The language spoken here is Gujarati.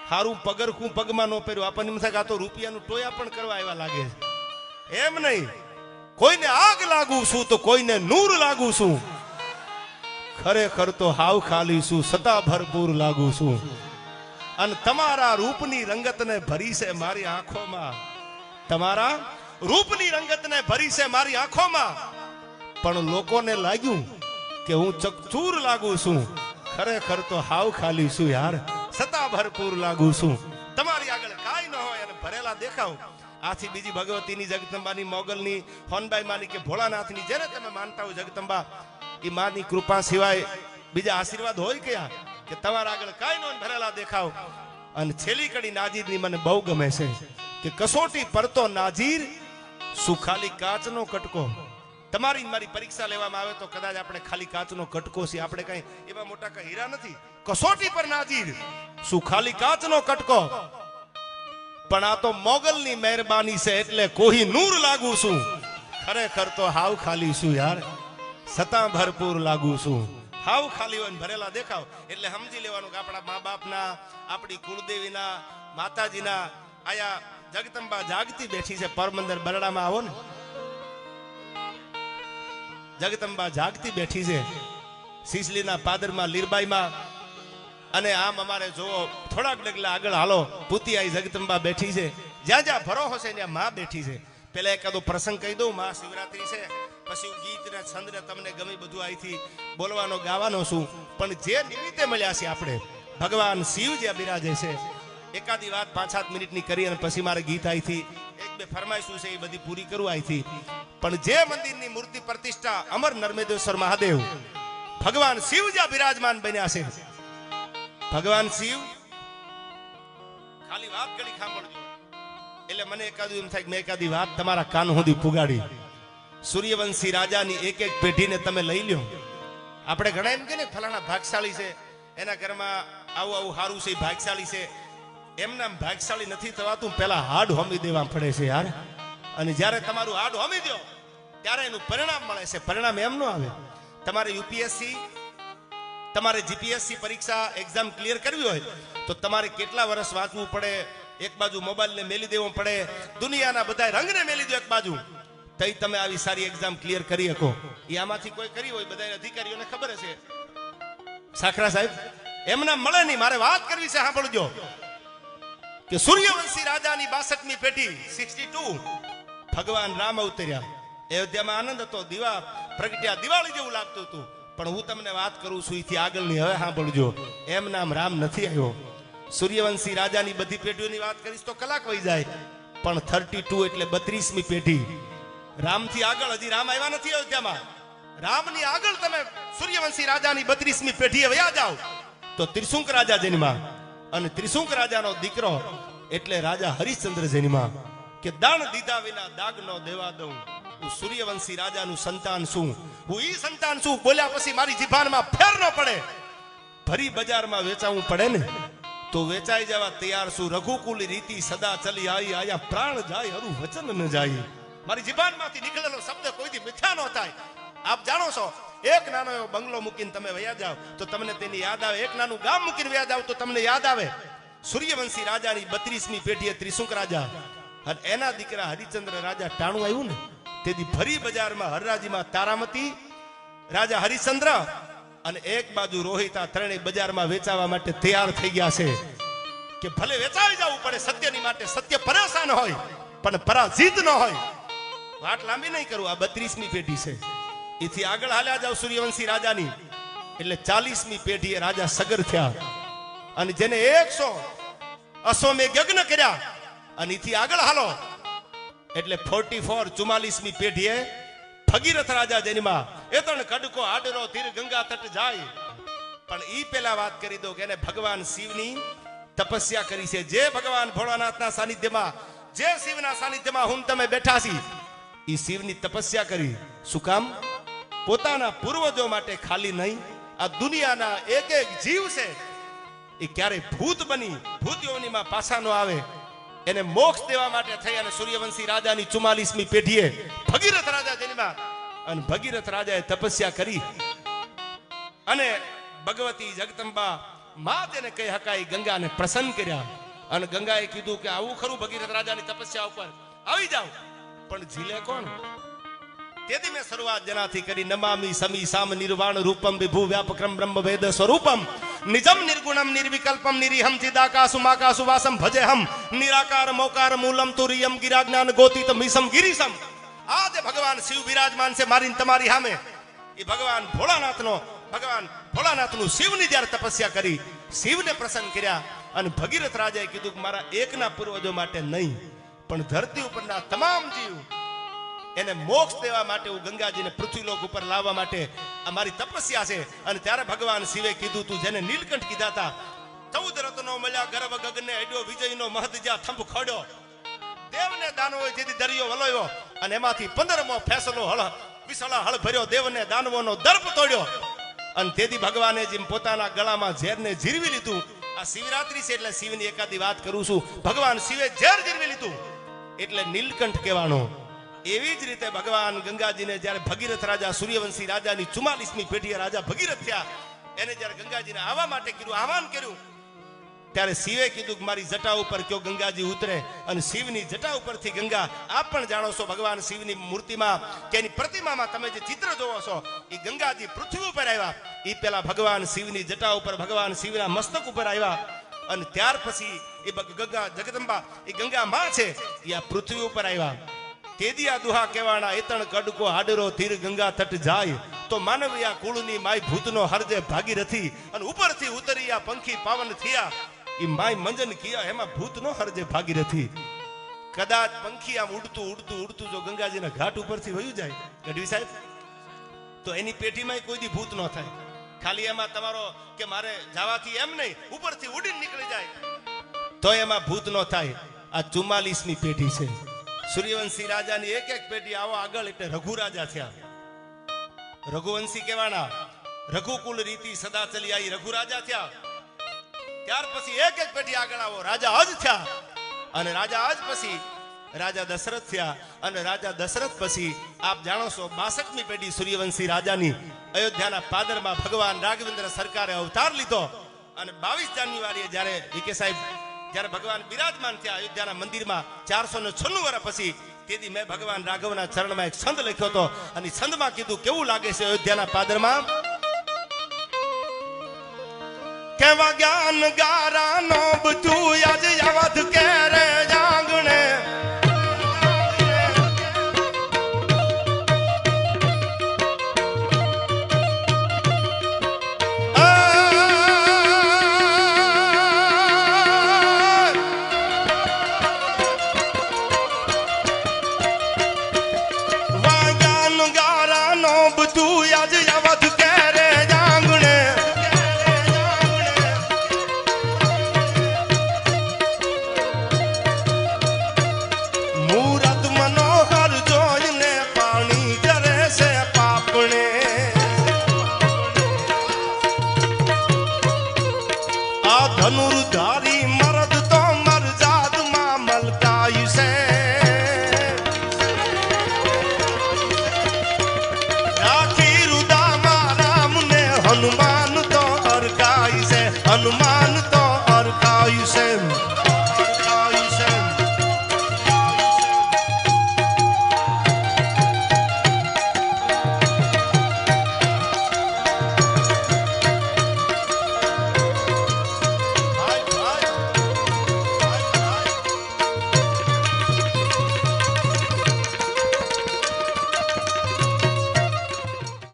હારું પગરખું પગમાં ન પહેર્યું, આપણને એમ થાય કે આ તો રૂપિયાનું ટોયા પણ કરવા આવ્યા લાગે છે. એમ નહીં, કોઈને આગ લાગુ છું તો કોઈને નૂર લાગુ છું, ખરેખર તો હાવ ખાલી છું, સતા ભરપૂર લાગુ છું. અને તમારા રૂપની રંગતને ભરી છે મારી આંખોમાં, તમારા રૂપની રંગતને ભરી છે મારી આંખોમાં, પણ લોકોને લાગ્યું કે હું ચકચૂર લાગુ છું, ખરેખર તો હાવ ખાલી છું યાર, સતા ભરપૂર લાગુ છું. તમારી આગળ કાંઈ ન હોય અને ભરેલા દેખાવ. આથી બીજી ભગવતીની, જગદંબાની, મોગલની, હોનબાઈ માની કે ભોળાનાથની, જેને તમે માનતા હો જગદંબા, એ માની કૃપા સિવાય બીજા આશીર્વાદ હોય કયા કે તમારા આગળ કાંઈ ન ભરેલા દેખાવ. અને છેલ્લી કડી નાજીરની મને બહુ ગમે છે કે કસોટી પરતો નાજીર શું ખાલી કાચનો કટકો. તમારી મારી પરીક્ષા લેવામાં આવે તો કદાચ આપણે ખાલી કાચનો કટકો છે, આપણે કઈ એવા મોટા કઈ હીરા નથી. કસોટી પર નાજીર શું ખાલી કાચનો કટકો, પણ આ તો મોગલની મહેરબાની છે એટલે કોઈ નૂર લાગુ છું, ખરેખર તો હાવ ખાલી છું યાર, સતા ભરપૂર લાગુ છું. હાવ ખાલી હોય ભરેલા દેખાવ એટલે સમજી લેવાનું કે આપણા મા બાપના, આપણી કુળદેવીના, માતાજીના આયા જગદંબા જાગતી બેઠી છે. પરમંદર બરડામાં આવો ને, જગદંબા જાગતી બેઠી છે, સિસલીના પાદરમાં, લીરબાઈમાં. અને આમ અમારે જોવો થોડાક ડગલા આગળ હાલો, ભૂતિયાઈ જગદંબા બેઠી છે. જ્યાં જ્યાં ભરો હશે ત્યાં માં બેઠી છે. પેલા એકાદો પ્રસંગ કહી દઉં, મા શિવરાત્રી છે, પછી ગીત ને છંદ ને તમને ગમે બધું અહીંથી બોલવાનો ગાવાનો છું. પણ જે નિમિત્તે મળ્યા છે આપણે, ભગવાન શિવ જે બિરાજે છે, એકાદી વાત 5-7 મિનિટની કરી અને પછી મારે ગીત અહીંથી 1-2 ફરમાઈશું છે એ બધી પૂરી કરું અહીંથી. પણ જે મંદિરની મૂર્તિ પ્રતિષ્ઠા અમર નર્મદેશ્વર મહાદેવ ભગવાન શિવ જ્યાં બિરાજમાન બન્યા છે, ભગવાન શિવ, ખાલી વાત ઘડી સાંભળજો એટલે મને એકાદું એમ થાય કે મેં એકાદી વાત તમારા કાન સુધી પુગાડી. સૂર્યવંશી રાજાની એક એક પેઢીને તમે લઈ લ્યો. આપણે ઘણા એમ કે ને ફલાણા ભાગશાળી છે, એના ઘરમાં આવું આવું સારું છે, ભાગશાળી છે. એમના ભાગશાળી નથી થવાતું, પેલા હાડ હોમી દેવા પડે છે યાર. અને જ્યારે તમારું હાડ હોમી દો ત્યારે એનું પરિણામ મળે છે. પરિણામ એમ ન આવે. તમારે યુપીએસસી, તમારે જીપીએસસી પરીક્ષા એક્ઝામ ક્લિયર કરવી હોય તો તમારે કેટલા વર્ષ વાંચવું પડે, એક બાજુ મોબાઈલને મેલી દેવો પડે, દુનિયાના બધા રંગને મેલી દો એક બાજુ, તઈ તમે આવી સારી એક્ઝામ ક્લિયર કરી શકો. એ આમાંથી કોઈ કરી હોય, બધા અધિકારીઓને ખબર છે. સાખરા સાહેબ એમના મળે નહીં. મારે વાત કરવી છે, સાંભળજો કે સૂર્યવંશી રાજાની 62મી પેઢી 62 ભગવાન રામ અવતર્યા. અયોધ્યામાં આનંદ હતો, દીવા પ્રગટ્યા, દિવાળી જેવું લાગતું હતું. પણ હું તમને વાત કરું છું એથી આગળની, હવે સાંભળજો. એમ નામ રામ નથી આવ્યો. સૂર્યવંશી રાજાની બધી પેઢીઓની વાત કરીશ તો કલાક વહી જાય, પણ 32 એટલે 32મી પેઢી. રામથી આગળ હજી રામ આવ્યા નથી અયોધ્યામાં. રામની આગળ તમે સૂર્યવંશી રાજાની 32મી પેઢીએ વયા જાઓ તો ત્રિશુંક રાજા જન્મા. અને ત્રિશુંક રાજાનો દીકરો એટલે રાજા હરિશ્ચંદ્ર જન્મા. કે દાન દીધા વિના દાગ નો દેવા દઉં, હું સૂર્યવંશી રાજાનું સંતાન છું, હું ઈ સંતાન છું. બોલ્યા પછી મારી જીભાનમાં ફેર ન પડે. ભરી બજારમાં વેચાવું પડે ને તો વેચાઈ જવા તૈયાર છું. રઘુકુલ રીતિ સદા ચલી આવી, આયા પ્રાણ જાય હરું વચન ન જાય. મારી જીભાનમાંથી નીકળેલો શબ્દ કોઈથી મિથ્યા ન થાય. આપ જાણો છો, એક નાનો એવો બંગલો મૂકીને તમે વયા જાવ તો તમને તેની યાદ આવે. એક નાનું ગામ મૂકીને વયા જાવ તો તમને યાદ આવે. સૂર્યવંશી રાજાની 32મી પેઢીએ ત્રિશુંક રાજા અને એના દીકરા હરિચંદ્ર રાજા ટાણું આવ્યું ને, તેથી ફરી બજારમાં હરરાજીમાં તારામતી, રાજા હરિશ્ચંદ્ર અને એક બાજુ રોહિતા, ત્રણેય બજારમાં વેચાવા માટે તૈયાર થઈ ગયા છે. કે ભલે વેચાવી જવું પડે સત્યની માટે, સત્ય પરેશાન હોય પણ પરાજિત ન હોય. વાત લાંબી નહીં કરું, આ 32મી પેઢી છે. એથી આગળ હાલ્યા જાવ સૂર્યવંશી રાજાની એટલે 40મી પેઢીએ રાજા સગર થયા. અને જેને 100 યજ્ઞ કર્યા. અને એથી આગળ હાલો એટલે 44મી પેઢીએ ભગીરથ રાજા જન્મા. એ તો કડકો આડરો તીર ગંગા તટ જાય. પણ ઈ પેલા વાત કરી દો કે એને ભગવાન શિવની તપસ્યા કરી છે. જે ભગવાન ભોળાનાથના સાનિધ્યમાં, જે શિવના સાનિધ્યમાં હું તમે બેઠા છી, ઈ શિવની તપસ્યા કરી. શું કામ? પોતાના પૂર્વજો માટે ખાલી નહીં, આ દુનિયાના એક એક જીવ છે એ ક્યારે ભૂત બની ભૂત યોનિમાં પાછા ન આવે, એને મોક્ષ દેવા માટે થઈ અને સૂર્યવંશી રાજાની 44મી પેઢીએ ભગીરથ રાજા જન્મા. અને ભગીરથ રાજાએ તપસ્યા કરી અને ભગવતી જગદંબા માં તેને કહી હકાઈ ગંગાને પ્રસન્ન કર્યા અને ગંગાએ કીધું કે આવું ખરું ભગીરથ રાજાની તપસ્યા ઉપર આવી જાવ, પણ ઝીલે કોણ? તેથી મેં શરૂઆત જનાથી કરી નમામિ સમી સામ નિર્વાણ રૂપમ વિભુ વ્યાપક્રમ બ્રહ્મ વેદ સ્વરૂપમ નિજમ નિર્ગુણમ નિર્વિકલ્પમ નિરીહમ ચિદાકાસુ માકાસુ વાસમ ભજેહમ નિરાકાર મોકાર મૂલમ તુરિયમ ગિરાજ્ઞાન ગોતિત મિસમ ગિરીશમ. આજે ભગવાન શિવ બિરાજમાન છે મારી તમારી સામે. એ ભગવાન ભોળાનાથનું શિવની જ્યારે તપસ્યા કરી, શિવને પ્રસન્ન કર્યા અને ભગીરથ રાજાએ કીધું કે મારા એકના પૂર્વજો માટે નહીં, પણ ધરતી ઉપરના તમામ જીવ એને મોક્ષ દેવા માટે હું ગંગાજીને પૃથ્વીલોક ઉપર લાવવા માટે આ મારી તપસ્યા છે. અને ત્યારે ભગવાન શિવે કીધું તું જેને નીલકંઠ કીધા હતા, 14 રત્નો મળ્યા ગર્ભ ગગને અડ્યો વિજયનો મહદ જ્યાં થંભ ખડ્યો, દેવને દાનવો જેથી દરિયો વલોયો અને એમાંથી 15મો ફેસલો વિસળા હળ ભર્યો, દેવને દાનવોનો દર્પ તોડ્યો. અને તેથી ભગવાને જેમ પોતાના ગળામાં ઝેરને જીરવી લીધું. આ શિવરાત્રી છે એટલે શિવની એકાદી વાત કરું છું. ભગવાન શિવે ઝેર જીરવી લીધું એટલે નીલકંઠ કહેવાનો. એવી જ રીતે ભગવાન ગંગાજીને જ્યારે ભગીરથ રાજા સૂર્યવંશી રાજાની 44મી પેઢીએ રાજા ભગીરથ થયા, એને જ્યારે ગંગાજીને આવવા માટે કીધું, આહવાન કર્યું, ત્યારે શિવે કીધું કે મારી જટા ઉપર કયો ગંગાજી ઉતરે. અને શિવની જટા ઉપરથી ગંગા, આપ પણ જાણો છો ભગવાન શિવની મૂર્તિમાં કે એની પ્રતિમામાં તમે જે ચિત્ર જોવો છો એ ગંગાજી પૃથ્વી ઉપર આવ્યા. એ પેલા ભગવાન શિવની જટા ઉપર ભગવાન શિવના મસ્તક ઉપર આવ્યા અને ત્યાર પછી એ ગંગા જગદંબા એ ગંગા માં છે એ આ પૃથ્વી ઉપર આવ્યા. તેદિયા દુહા કહેવાના એતણ કડકો હાડરો ધીર ગંગા તટ જાય તો માનવીયા કુળની માય ભૂતનો હરજે ભાગીરથી અને ઉપરથી ઉતરીયા પંખી પાવન થયા એ માય મંજન કિયા એમાં ભૂતનો હરજે ભાગીરથી. કદાચ પંખી આમ ઉડતું ઉડતું ઉડતું જો ગંગાજીના ઘાટ ઉપરથી વયું જાય ગઢવી સાહેબ, તો એની પેટીમાં કોઈ દી ભૂત ન થાય. ખાલી એમાં તમારો કે મારે જવાથી એમ નહીં, ઉપરથી ઉડીને નીકળી જાય તો એમાં ભૂત ન થાય. આ 44મી પેઢી છે સૂર્યવંશી રાજાની. એક એક પેઢી આવો આગળ એટલે રઘુ રાજા થયા. રઘુવંશી કહેવાના, રઘુકુલ રીતિ સદા ચલી આવી, રઘુ રાજા થયા. ત્યાર પછી એક એક પેઢી આગળ આવો રાજા અજ થયા અને રાજા અજ પછી રાજા દશરથ થયા અને રાજા દશરથ પછી આપ જાણો છો 62મી પેઢી સૂર્યવંશી રાજાની. અયોધ્યાના પાદરમાં ભગવાન રાઘવેન્દ્ર સરકારે અવતાર લીધો અને 22 જાન્યુઆરીએ જ્યારે વીકે સાહેબ જ્યારે ભગવાન બિરાજમાન થયા અયોધ્યાના મંદિરમાં 496 વર્ષ પછી, તેથી મેં ભગવાન રાઘવના ચરણમાં એક છંદ લખ્યો હતો અને છંદમાં કીધું કેવું લાગે છે અયોધ્યાના પાદરમાં. કેવા જ્ઞાન ગારા નો બચું